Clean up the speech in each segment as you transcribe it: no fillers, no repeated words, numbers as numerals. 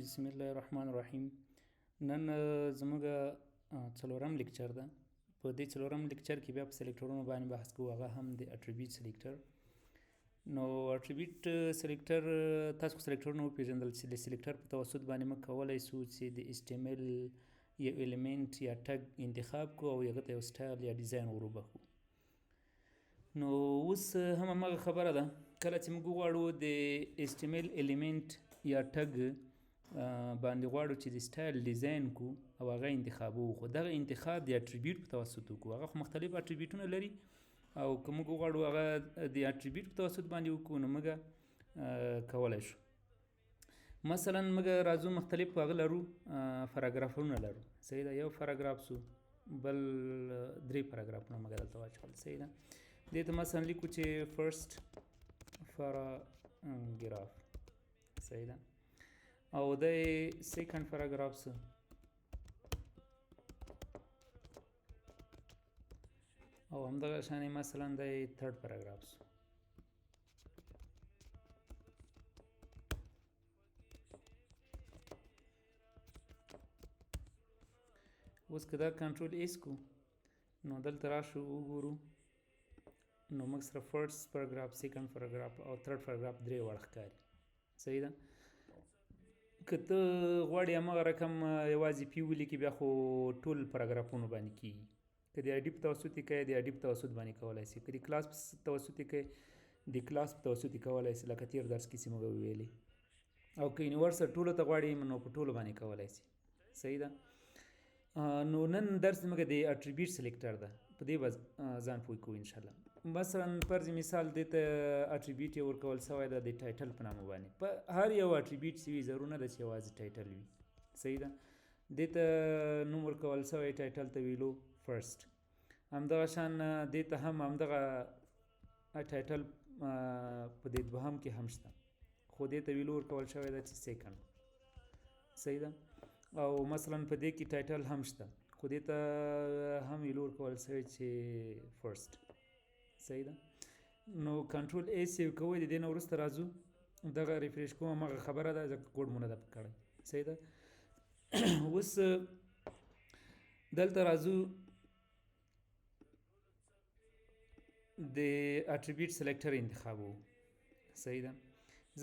بسم الله الرحمن الرحیم. نن زموږ څلورم لیکچر ده. په دې څلورم لیکچر کې بیا په سلیکټرونو باندې بحث کوو، هغه هم د اټریبیوټ سلیکټر. نو اټریبیوټ سلیکټر تاسو خو سلیکټرونه وپېژندل چې د سلیکټر په توسط باندې موږ کولی شو چې د HTML یو الیمنټ یا ټګ انتخاب کو او هغه ته یو سټایل یا ډیزاین وروبخو. نو اوس هم همغه خبره ده، کله چې موږ غواړو د HTML الیمنټ یا ټګ باندې غواړو چې د سټایل ډیزاین کو او هغه انتخابو، خو دغه انتخاب د اټریبیوټ په توسط وکړو. هغه خو مختلف اټریبیوټونه لري او که موږ غواړو هغه د اټریبیوټ په توسط باندې وکړو نو موږ کولی شو. مثلا موږ راځو مختلف هغه لرو، پاراګرافونه لرو. صحیح ده، یو پاراګراف سو، بل درې پاراګرافونه موږ دلته واچول. صحیح ده، دې ته مثلا لیکو چې فرست پاراګراف. صحیح ده، او د سیکنډ پاراګراف سه، او همدغه شانې مثلا د تھرډ پاراګراف سه. اوس که دا کنټرول ایس کو نو دلته راشو وګورو نو موږ سره فرست پاراګراف، سیکنډ پاراګراف او تھرډ پاراګراف درې واړه ښکاري. صحیح ده، که ته غواړې همغه رقم یوازې پی ولیکې بیا خو ټول پاراګرافونو باندې کېږي. که د آی ډي په توسط یې کوې د آی ډي په توسط باندې کولی شي، که د کلاس په توسط یې کوې د کلاس په توسط یې کولی شي، لکه تېر درس کې چې موږ وویلې. او که یونیورسل ټولو ته غواړې نو په ټولو باندې کولی شي. صحیح ده، نو نن درس زموږ د اټریبیوټ سلیکټر ده، په دې به ځان پوه کوو انشاءالله. مثلا فرض مثال دې ته اټریبیوټ یې ورکول شوی ده د ټایټل په نامه باندې. په هر یو اټریبیوټ چې وي ضرور نه ده چې یوازې ټایټل وي. صحیح ده، دې ته نوم ورکول شوی ټایټل ته ویلو فرست. همدغه شان دې ته هم همدغه ټایټل په دې دوهم کې هم شته، خو دې ته ویلو ورکول شوی ده چې سیکنډ. صحیح ده، او مثلا په دې کې ټایټل هم شته، خو دې ته هم ویلو ورکول شوی چې فرست. صحیح ده، نو کنټرول ای سیو کوئ. د دې نه وروسته راځو دغه ریفریش کوم، همغه خبره ده ځکه کوډ مو نه ده کړی. صحیح ده، اوس دلته راځو د اټریبیوټ سلیکټر انتخابو. صحیح ده،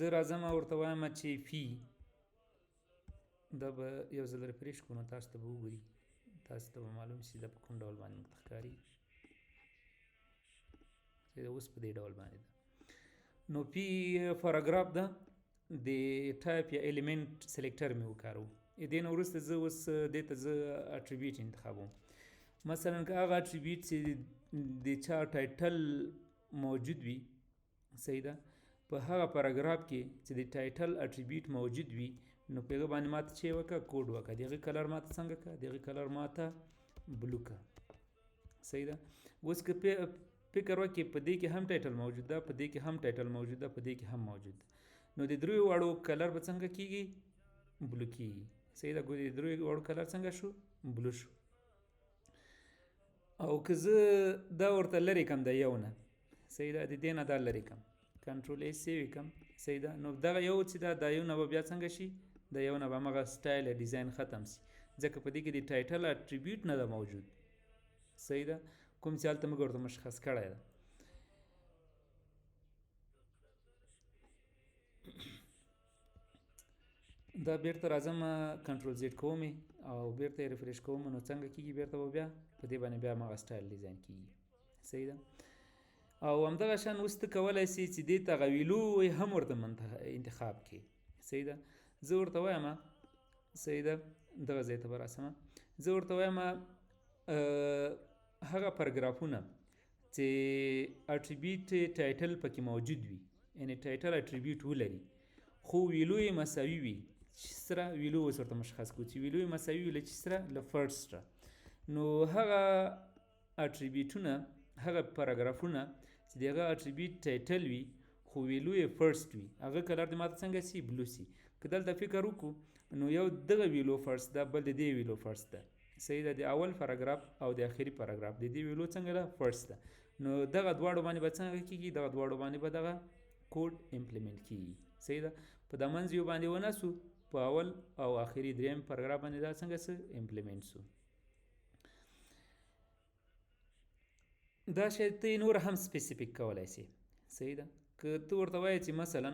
زه راځم او ورته وایم چې فی، دا به یو ځل ریفریش کړو نو تاسو ته به وګوري، تاسو ته به معلوم شي دا په کوم ډول باندې موږ ته ښکاري. اوس په دې ډول باندې ده. نو پی پاراګراف ده، د ټایپ یا الیمنټ سلیکټر مې وکارو. دې نه وروسته زه اوس دې ته زه اټریبیوټ انتخابوم. مثلا که هغه اټریبیوټ چې د چا ټایټل موجود وي، صحیح ده، په هغه پاراګراف کې چې د ټایټل اټریبیوټ موجود وي نو په هغه باندې ماته چې وکړه کوډ وکړه، د هغې کلر ماته څنګه کړه، د هغې کلر ماته بلو کړه. صحیح ده، اوس که فکر وکړې په دې کې هم ټایټل موجود ده، په دې کې هم ټایټل موجود ده، په دې کې هم موجود ده، نو د دریو واړو کلر به څنګه کېږي، بلو کېږي. صحیح ده، د دریو واړو کلر څنګه شو، بلو شو. او که زه دا ورته لرې کړم د یو نه، صحیح ده، د دې نه دا لرې کړم، کنټرول ای سیو یې کړم. صحیح ده، نو دغه یو چې دا یو نه به بیا څنګه شي، د یو نه به همغه سټایل یا ډیزاین ختم شي، ځکه په دې کې د ټایټل اټریبیوټ نه ده موجود. صحیح ده، کوم چې هلته موږ ورته مشخص کړی ده. دا بیرته راځم کنټرول زیډ کوم او بیرته یې ریفریش کوم، نو څنګه کېږي، بیرته به بیا په دې باندې بیا همغه سټایل ډیزاین کېږي. صحیح ده، او همدغه شان اوس ته کولی شي چې دې ته هغه ویلو هم ورته انتخاب کړي. صحیح ده، زه ورته وایم، صحیح ده، دغه ځای ته به راسم، زه ورته وایم هغه پاراګرافونه چې اټریبیوټ ټایټل پکې موجود وي، یعنی ټایټل اټریبیوټ ولري خو ویلو یې مساوي وي، چې سره ویلو اوس ورته مشخص کړو چې ویلو یې مساوي وي له چې سره له فرست سره، نو هغه اټریبیوټونه، هغه پاراګرافونه چې د هغه اټریبیوټ ټایټل وي خو ویلو یې فرست وي، هغه کلر د ماته څنګه شي، بلو شي. که دلته فکر وکړو نو یو دغه ویلو فرست ده، بل د دې ویلو فرست ده. صحیح ده، د اول پاراګراف او د اخري پاراګراف د دې ویلو څنګه ده، فرست ده. نو دغه دواړو باندې به څنګه کېږي، دغه دواړو باندې به دغه کوډ امپلیمنٹ کیږي. صحیح ده، په دا منځ یو باندې ونه سو په اول او آخري دریم پاراګراف باندې دا څنګه څه امپلیمنټ سو. دا شی ته نور هم سپیسیفیک کولی شي. صحیح ده. که ته ورته وایې چې مثلا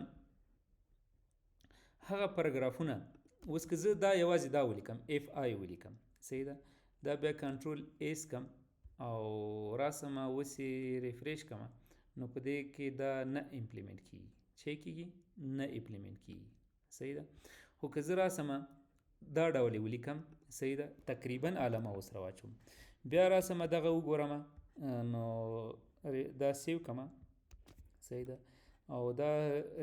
هغه پاراګرافونه اوس که زه دا یوازې دا ولیکم اف آی ولیکم، صحیح ده، دا بیا کنټرول ایس کم او راسمه اوس یې ریفریش کمه، نو په دې کې دا نه امپلیمنټ کیږي. چی کیږي؟ نه امپلیمنټ کیږي. صحیح ده. خو که زه راسمه دا ډول ولیکم، صحیح ده، تقریبا علامه ورسره واچوم، بیا راسمه دغه وګورمه، نو دا سیو کمه، صحیح ده، او دا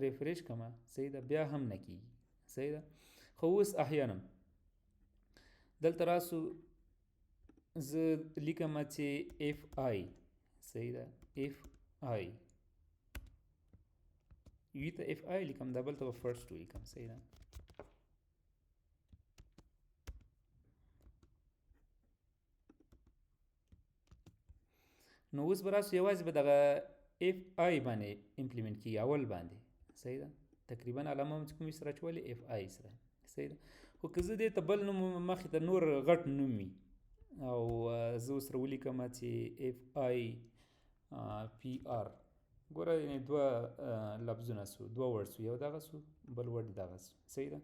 ریفریش کمه، صحیح ده، بیا هم نه کیږي. صحیح ده. خو اوس احیانا دلته راسو زه لیکم چې اف آی، صحیح ده، اف آی یوی ته اف آی لیکم، دا بل ته به فرست ولیکم. صحیح ده. نو اوس به راسو یوازې به دغه اف آی باندې امپلیمنټ کیږي، اول باندې. صحیح ده. تقریبا علامه چې کومې سره اچولې اف آی سره. صحیح ده. خو که زه دې ته بل نوم مخې ته نور غټ نوم وي او زه ورسره ولیکم چې اف آی پی آر، ګوره یعنې دوه لفظونه سو، دوه ورډ سو، یو دغه سو بل ورډ دغه سو. صحیح ده.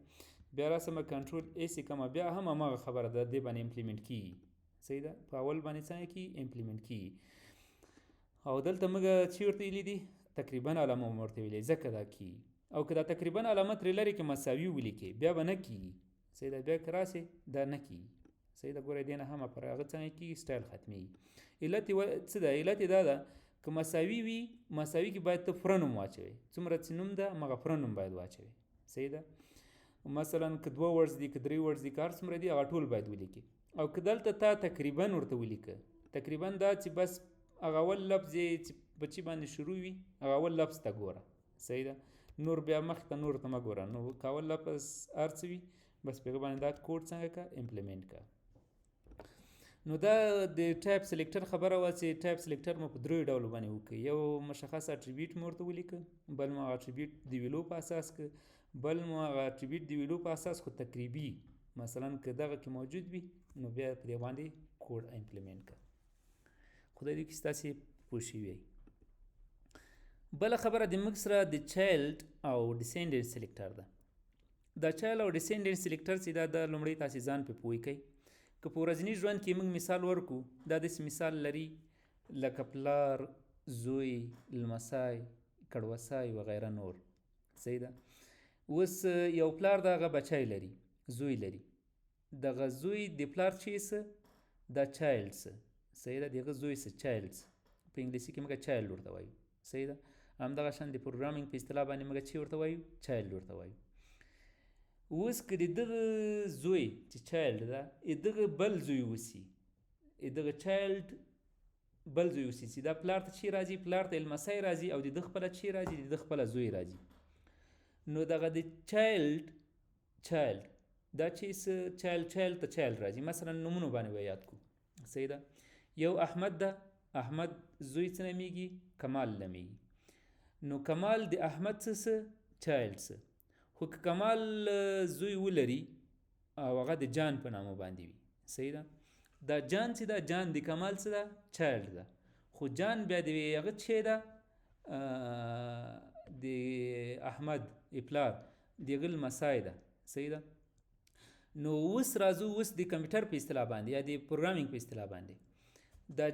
بیا راسمه کنټرول ایس یې کمه، بیا هم هماغه خبره ده، دې باندې امپلیمنټ کیږي. صحیح ده. په اول باندې څنګه کیږي؟ امپلیمنټ کیږي. او دلته موږ چې ورته ویلي دي تقریبا علامه مو ورته ویلې، ځکه دا کیږي. او که دا تقریبا علامه ترې لرې کې مساوي ولیکې بیا به نه کیږي. صحیح ده. بیا که راسې دا نه کیږي. صحیح ده. ګوره دې نه هم پر هغه څنګه کیږي، سټایل ختمیږي. علت یې څه ده؟ علت یې دا ده که مساوي وي، مساوي کې باید ته پوره نوم واچوې، څومره چې نوم ده همغه پوره نوم باید واچوې. صحیح ده. مثلا که دوه ورډز دي، که درې ورډز دي، که هر څومره دي هغه ټول باید ولیکې. او که دلته تا تقریبا ورته ولیکه، تقریبا دا چې بس هغه اول لفظ چې په چی باندې شروع وي هغه اول لفظ ته ګوره. صحیح ده. نور بیا مخ ته نور ته مه ګوره. نو که اول لفظ هر څه وي بس په هغه باندې دا کوډ څنګه کا امپلیمنټ کا. نو دا د ټایپ سلیکټر خبره وه چې ټایپ سلیکټر مو په دریو ډولو باندې وکړي. یو مشخص اټریبیوټ مو ورته ولیکه، بل مو هغه اټریبیوټ د ویلو په اساس که، بل مو هغه اټریبیوټ د ویلو په اساس خو تقریبي، مثلا که دغه کې موجود وي نو بیا په دې باندې کوډ امپلیمنټ کا. خدای دې کې ستاسې پوه شوي وي. بله خبره د موږ سره د چایلډ او ډیسینډنټ سلیکټر ده. دا چایلډ او ډیسینډنټ سلیکټر چې دا د لومړی تاسې ځان پې پوه کوئ. که په ورځني ژوند کې موږ مثال ورکو، دا داسې مثال لري لکه پلار، زوی، لمسی، کړوسی وغیره نور. صحیح ده. اوس یو پلار د هغه بچی لري، زوی لري، دغه زوی د پلار چې څه دا چایلډ څه. صحیح ده. دغه زوی څه چایلډ، په انګلیسي کې موږ چایلډ ورته وایو. صحیح ده. همدغه شان د پروګرامینګ په اصطلاح باندې موږ چې ورته وایو چایلډ ورته وایو. اوس که د دغه زوی چې چایلډ ده دغه بل زوی وسی، دغه چایلډ بل زوی وسی چې دا پلار ته چې راځي، پلار ته لمسی راځي، او د ده خپله چې راځي، د ده خپله زوی راځي، نو دغه د چایلډ دا چې څه چایلډ ته چایلډ راځي. مثلا نومونو باندې به یاد کړو. صحیح ده. یو احمد ده، احمد زوی څه نومیږي؟ کمال نومیږي. نو کمال د احمد څه چایلډ څه. خو که کمال زوی ولري او هغه د جان په نامه باندې وي، صحیح ده، دا جان چې ده، جان د کمال څه ده؟ چایلډ ده. خو جان بیا د هغه چې ده د احمد پلار د هغه لمسی ده. صحیح ده. نو اوس راځو اوس د کمپیوټر په اصطلاح باندې یا د پروګرامینګ په اصطلاح باندې دا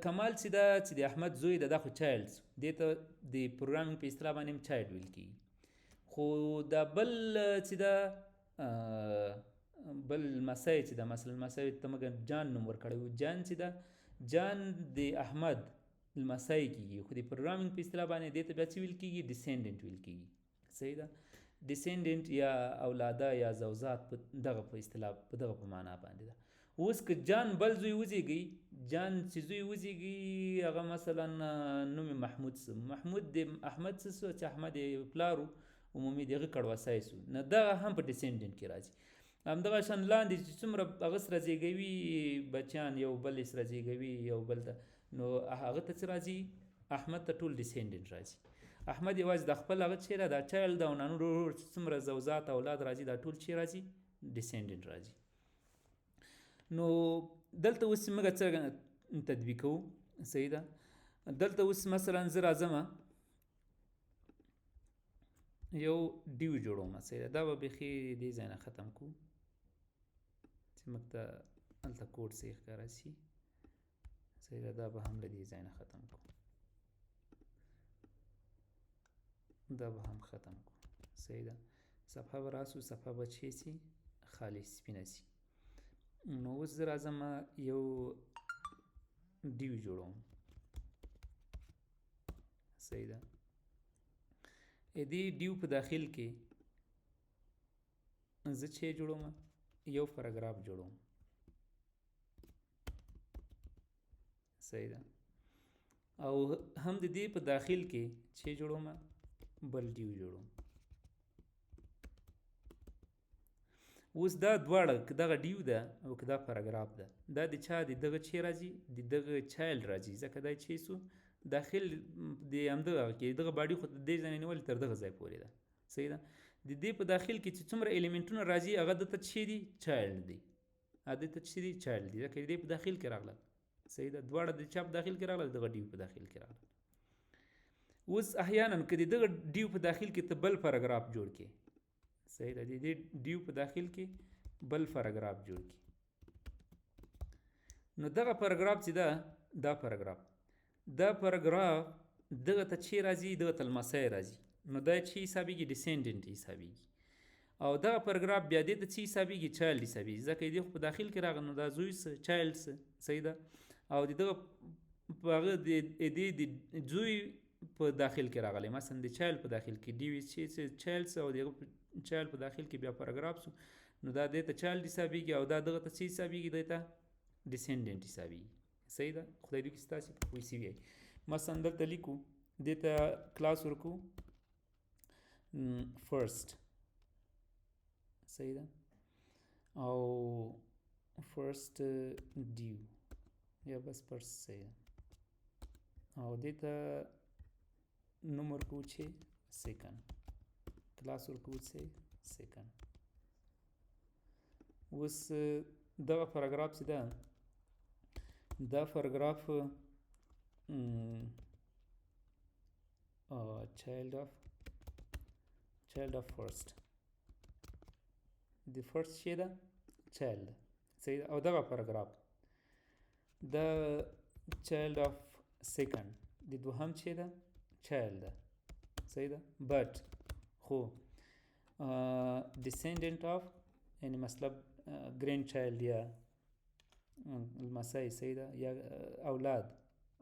کمال چې ده چې د احمد زوی ده، دا خو چایلډ، دې ته د پروګرامینګ په اصطلاح باندې هم چایلډ ویل کېږي. خو دا بل چې ده بل لمسی چې ده، مثلا لمسی ته موږ جان نوم ورکړی و، جان چې ده جان د احمد لمسی کېږي. خو د پروګرامینګ په اصطلاح باندې دې ته بیا څه ویل کېږي؟ ډیسینډنټ ویل کېږي. صحیح ده. ډیسینډنټ یا اولاده یا زوزات په دغه په اصطلاح په دغه په معنا باندې ده. اوس که جان بل زوی وزیږي، جان چې زوی وزیږي هغه مثلا نوم محمود سو، محمود د احمد څه سو چې احمد پلارو عمومي دغه کړوسی سو، نه دغه هم په ډیسینډنټ کې راځي. همدغه شان لاندې چې څومره هغه سره زیږوي بچیان، یو بل یې سره زیږوي یو بل ته، نو هغه ته څه راځي؟ احمد ته ټول ډیسینډنټ راځي. احمد یوازې د خپل هغه چیرې دا چایلډ او نانو ورور څومره زوجات اولاد راځي دا ټول چی راځي ډیسینډنټ راځي. نو دلته اوس موږ څه تطبیق کوو؟ صحیح ده. دلته اوس مثلا زه راځم یو ډیو جوړوم. صحیح ده. دا به بیخي دې ځای نه ختم کړو چې موږ ته هلته کوډ صحیح ښکاره شي. صحیح ده. دا به هم له دې ځای نه ختم کړو. دا به هم ختم کړو. صحیح ده. صفحه به راسو، صفحه به چی سي خالی سپینه سي. نو اوس زه راځم یو ډیو جوړوم. صحیح ده. دې ډیو په داخل کې زه چې جوړوم یو پاراګراف جوړوم. صحیح ده. او هم د دې په داخل کې چې جوړوم بل ډیو جوړوم. اوس دا دواړه که دغه ډیو ده او که دا پاراګراف ده دا د چا د دغه چې راځي د دغه چایلډ راځي ځکه دا چې سو داخل د همدغه کې دغه باډي خو د دې ځای نیول تر دغه ځای پورې ده. صحیح ده. د دې په داخل کې چې څومره الیمنټونه راځي هغه دته چې دي چایلډ دي. هغه دته چې دي چایلډ دي ځکه دې په داخل کې راغله. صحیح ده. دواړه د چا په داخل کې راغله دغه ډیو په داخل کې راغله. اوس احیانا که دغه ډیو په داخل کې ته بل پاراګراف جوړ کې. صحیح ده. د دې ډیو په داخل کې بل پاراګراف جوړ کې. نو دغه پاراګراف چې ده دا پاراګراف دغه ته چې راځي دغه ته لمسی راځي. نو دا چې حسابېږي ډیسینډنټ حسابېږي. او دغه پاراګراف بیا دې ته چې حسابېږي چایلډ حسابېږي ځکه دې خو په داخل کې راغله نو دا زوی څه چایلډ څه. صحیح ده. او د دغه په هغه د زوی په داخل کې راغلی مثلا د چایلډ په داخل کې ډي وي چې چایلډ څه او دغه چایلډ په داخل کې بیا پاراګراف شو نو دا دې ته چایلډ حسابېږي او دا دغه ته څه حسابېږي دې ته ډیسینډنټ حسابېږي. صحیح ده. خدای دې وکړي ستاسې په پوه شوي یئ. مثلا دلته لیکو دې ته کلاس ورکو فرست. صحیح ده. او فرست ډیو یا بس فرست. صحیح ده. او دې ته نوم ورکو چې سیکنډ. کلاس ورکو چې سیکنډ. اوس دغه پاراګراف چې ده دا پاراګراف child of first د فرست چې ده چایلډ. صحیح ده. او دغه پاراګراف د child of second د دوهم چې ده چایلډ ده. صحیح ده. بټ خو descendant of یعنی مطلب ګرینډ چایلډ یا لمسی. صحیح ده. یا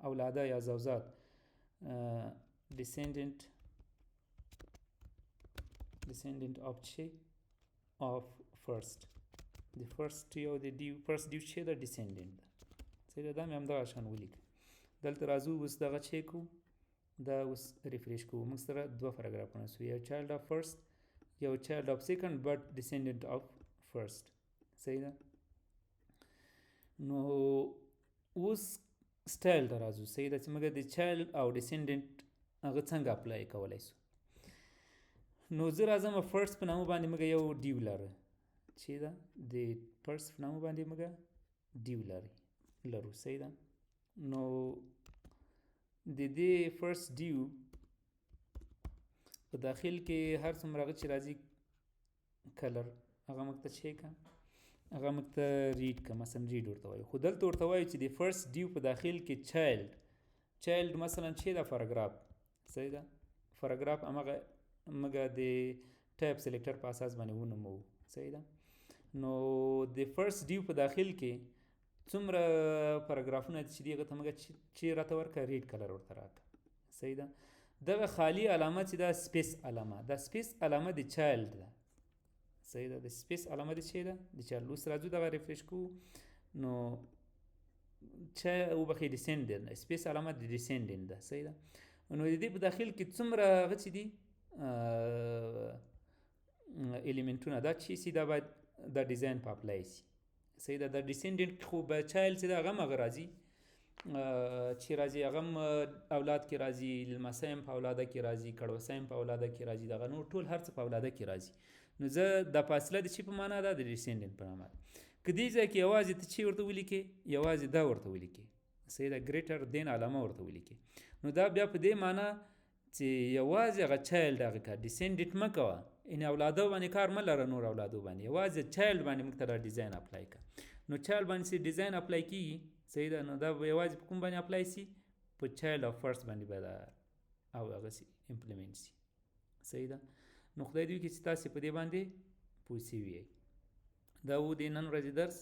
اولاده یا زوجات descendant of چې of first د first یو د ډیو first ډیو چې ده descendant ده. صحیح ده. دا مې همدغه شان ولیکه. دلته راځو اوس دغه چې کو دا اوس ریفریش کوو. موږ سره دوه پاراګرافونه شو یو چایلډ of first یو چایلډ of second but descendant of first. صحیح ده. نو اوس سټایل ته راځو. صحیح ده. چې موږ د چایلډ او ډیسینډنټ هغه څنګه اپلای کولی شو. نو زه راځم فرست په نامه باندې موږ یو ډیو لرو چې ده د فرست په نامه باندې موږ ډیو لرو. صحیح ده. نو د دې فرست ډیو په داخل کې هر څومره هغه چې راځي کلر هغه موږ ته چې که هغه موږ ته ریډ که مثلا ریډ ورته وایو. خو دلته ورته وایو چې د فرست ډیو په داخل کې چایلډ مثلا چې دا پاراګراف. صحیح ده. پاراګراف همغه موږ د ټایپ سلیکټر په اساس باندې ونومو. صحیح ده. نو د فرست ډیو په داخل کې څومره پاراګرافونه چې دي هغه ته موږ چې راته ورکړه ریډ کلر ورته راکړه. صحیح ده. دغه خالی علامه چې دا سپیس علامه دا سپیس علامه د چایلډ ده. صحیح ده. د سپیس علامه د چې ده د چایلډ. اوس راځو دغه ریفریش کوو نو چا وبخښئ ډیسینډنټ سپیس علامه د ډیسینډنټ ده. صحیح ده. نو د دې په داخل کې څومره هغه چې دي الیمنټونه دا چې سي دا باید دا ډیزاین په اپلای سي. صحیح ده. دا ډیسینډنټ خو به چایلډ چې ده هغه هم هغه راځي چې راځي هغه اولاد کې راځي، لمسی هم په اولاده کې راځي، کړوسی هم په اولاده کې راځي، دغه نور ټول هر څه په اولاده کې راځي. نو زه دا فاصله د چی په معنا ده؟ د ډیسینډنټ په معنا. که دې ځای کې یوازې ته چی ورته ولیکې، یوازې دا ورته ولیکې، صحیح ده، ګریټر دین علامه ورته ولیکې، نو دا بیا په دې معنا چې یوازې هغه چایلډ هغه کار ډیسینډنټ مه کوه، یعنې اولاده باندې کار مه لره، نور اولادو باندې یوازې چایلډ باندې موږ ته دا ډیزاین اپلای کړه. نو چایلډ باندې چې ډیزاین اپلای کیږي، صحیح ده، نو دا یوازې په کوم باندې اپلای سي؟ په چایلډ او فرست باندې به دا او هغه سي امپلیمنټ سي، صحیح ده. نو خدای دې وکړي چې تاسې په دې باندې پوه سوي یئ. دا و د نن ورځې درس.